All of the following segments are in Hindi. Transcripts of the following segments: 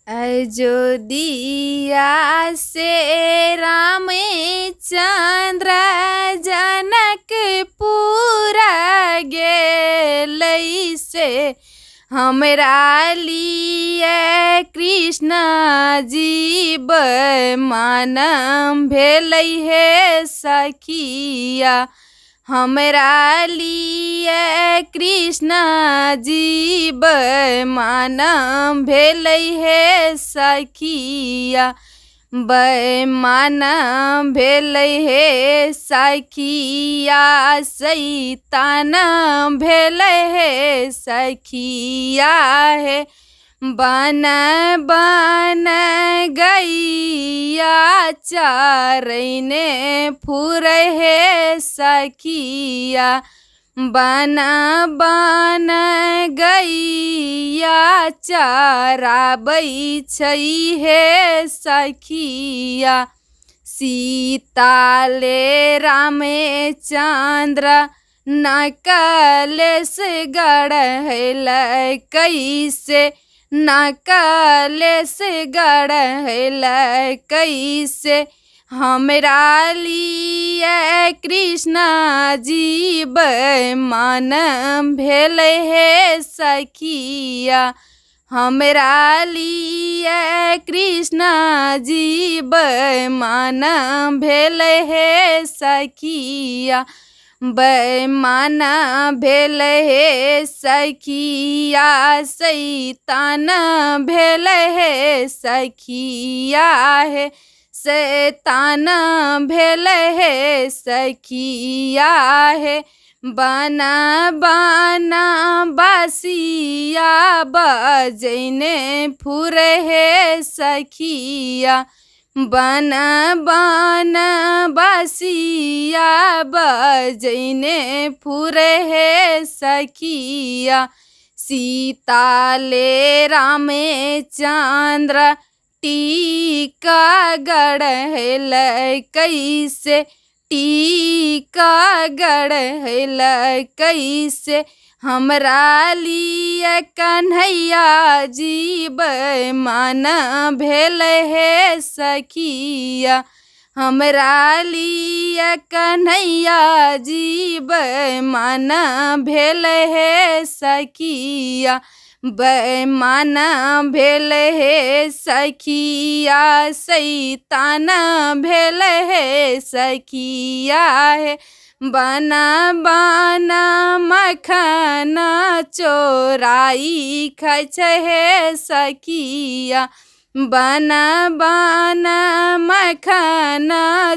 अयोध्या से रामचंद्र जनकपुरा गेलै से हमरा लिए कृष्ण जीव मानम भेलै हे सखिया। हमरा लिए कृष्ण जीव मानम भेलै हे सखिया। मानम भेलै हे सखिया सैतान भेलै हे सखिया हे। बन बन गैया चरैने फुरै हे सखिया। बन बन गैया चराबै छै हे सखिया। सीता ले रामचंद्र नकलेस गढ़लै कैसे। नकलेस गढ़लै कैसे हमरा लिए कृष्ण जीव मानम भेलै हे सखिया। हमरा लिए कृष्ण जीव मानम भेलै हे सखिया। मान भेलै हे सखिया सैतान भेलै हे सखिया हे। शैतान भेलै हे सखिया हे। बन बन बासिया बजैने फुरै हे सखिया। बन बन बासिया बजैने फुरै हे सखिया। सीता ले रामचंद्र टीका गढ़लै कैसे। टीका गढ़लै कैसे हमरा लिए कन्हैया जीव मान भेलै हे सखिया। हमरा लिए कन्हैया जीव मान भेलै हे सखिया। मान भेलै हे सखिया शैतान भेलै हे सखिया हे। बन बन मखन चोराई खाइ छै हे सखिया। बन बन मखन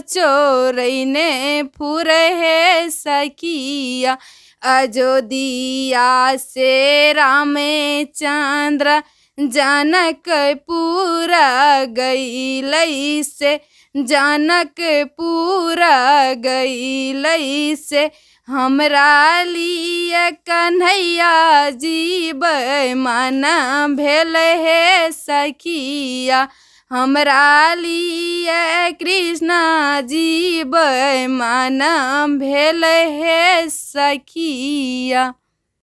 चोरैने फुरै हे सखिया। अयोध्या से रामचंद्र जनकपुर गैलै से। जनकपुर गैलै से हमरा लिए कन्हैया जीव मान भेलै हे सखिया। हमरा लिए कृष्ण जीव मान भेलै हे सखिया।